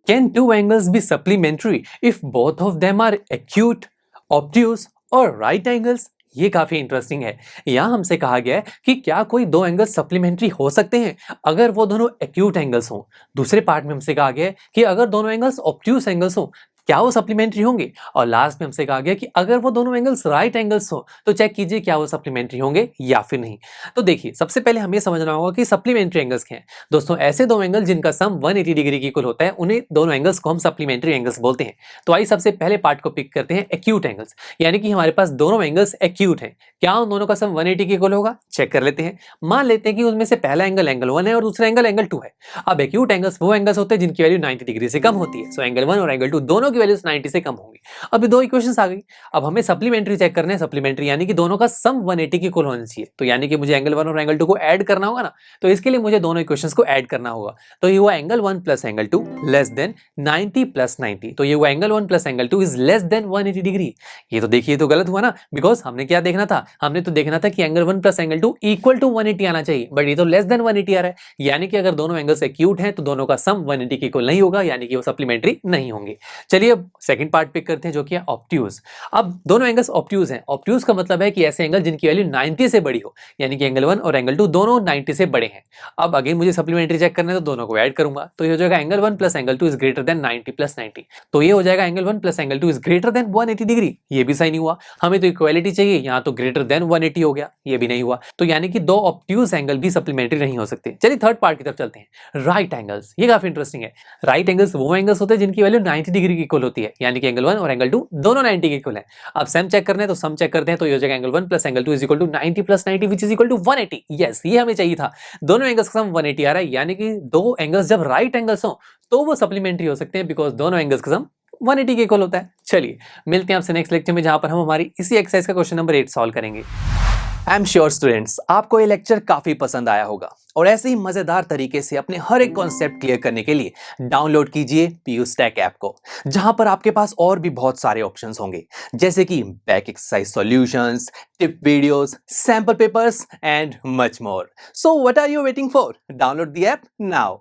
Can two angles be supplementary if both of them are acute, obtuse और right angles? ये काफी interesting है। यहाँ हमसे कहा गया है कि क्या कोई दो एंगल्स सप्लीमेंट्री हो सकते हैं अगर वो दोनों एक्यूट एंगल्स हों। दूसरे पार्ट में हमसे कहा गया है कि अगर दोनों एंगल्स ऑब्ट्यूस एंगल्स हों क्या वो सप्लीमेंट्री होंगे, और लास्ट में हमसे कहा गया कि अगर वो दोनों एंगल्स राइट एंगल्स हो तो चेक कीजिए क्या वो सप्लीमेंट्री होंगे या फिर नहीं। तो देखिए सबसे पहले हमें समझना होगा कि सप्लीमेंट्री एंगल्स क्या हैं। दोस्तों ऐसे दो एंगल जिनका सम 180 डिग्री की इक्वल होता है उन्हें दोनों एंगल्स को हम सप्लीमेंट्री एंगल्स बोलते हैं। तो आइए सबसे पहले पार्ट को पिक करते हैं एक्यूट एंगल्स, यानी कि हमारे पास दोनों एंगल्स एक्यूट हैं। क्या उन दोनों का सम 180 के इक्वल होगा, चेक कर लेते हैं। मान लेते हैं कि उनमें से पहला एंगल एंगल 1 है और दूसरा एंगल एंगल 2 है। अब एक्यूट एंगल्स वो एंगल्स होते हैं जिनकी वैल्यू 90 डिग्री से कम होती है। सो एंगल 1 और एंगल 2 दोनों की वैल्यूज 90 से कम होंगी। अब ये दो इक्वेशंस आ गई। अब हमें सप्लीमेंट्री चेक करना है। सप्लीमेंट्री यानी कि दोनों का सम 180 के इक्वल होना चाहिए। तो यानी कि मुझे एंगल 1 और एंगल 2 को ऐड करना होगा ना, तो इसके लिए मुझे दोनों इक्वेशंस को ऐड करना होगा। तो ये हुआ angle 1 plus angle 2 less than 90 plus 90। तो ये हुआ angle 1 plus angle 2 is less than 180 degree. ये तो देखिए तो गलत हुआ ना, बिकॉज हमने क्या देखना था, हमने तो देखना था कि angle 1 plus angle 2 equal to 180 आना चाहिए, बट ये तो लेस देन 180 आ रहा है। यानी कि अगर दोनों एंगल्स एक्यूट हैं तो दोनों का सम 180 के इक्वल नहीं होगा, यानी कि वो सप्लीमेंट्री नहीं होंगे। चलिए अब सेकंड पार्ट पिक करते हैं जो कि है ऑब्ट्यूज। अब दोनों एंगल्स ऑब्ट्यूज हैं। ऑब्ट्यूज का मतलब है कि ऐसे एंगल जिनकी वैल्यू 90 से बड़ी हो, यानी कि एंगल 1 और एंगल 2 दोनों 90 से बड़े हैं। अब अगेन मुझे सप्लीमेंट्री चेक करना है तो दोनों को ऐड करूंगा। तो ये हो जाएगा angle 1 plus angle 2 is greater than 90 plus 90। तो ये हो जाएगा angle 1 plus angle 2 is greater than 180 degree. ये भी सही नहीं हुआ। हमें तो इक्वालिटी चाहिए, यहाँ तो ग्रेटर देन 180 हो गया, ये भी नहीं हुआ। तो यानी कि दो ऑब्ट्यूज एंगल भी सप्लीमेंट्री नहीं हो सकते। चलिए थर्ड पार्ट की तरफ चलते हैं। राइट एंगल्स, ये काफी इंटरेस्टिंग है। राइट एंगल्स वो एंगल्स होते हैं जिनकी वैल्यू 90 डिग्री की इक्वल होती है, यानी कि एंगल 1 और एंगल 2 दोनों 90 के इक्वल है। अब सम चेक करना है तो सम चेक करते हैं। तो ये हो जाएगा angle 1 plus angle 2 is equal to 90 plus 90 which is equal to 180। Yes, ये हमें चाहिए था। दोनों एंगल्स का सम 180 आ रहा है, यानी कि दो एंगल्स जब राइट एंगल्स हो तो वो सप्लीमेंट्री हो सकते हैं, बिकॉज दोनों एंगल्स का सम 180 के इक्वल होता है। चलिए मिलते हैं आपसे नेक्स्ट लेक्चर में, जहां पर हम हमारी इसी एक्सरसाइज का क्वेश्चन नंबर 8 सॉल्व करेंगे। आई एम श्योर स्टूडेंट्स आपको ये लेक्चर काफी पसंद आया होगा, और ऐसे ही मजेदार तरीके से अपने हर एक कॉन्सेप्ट क्लियर करने के लिए डाउनलोड कीजिए पीयू स्टैक ऐप को, जहां पर आपके पास और भी बहुत सारे ऑप्शंस होंगे, जैसे कि back exercise solutions, tip videos, sample papers and much more. So what are you waiting for? Download the app now.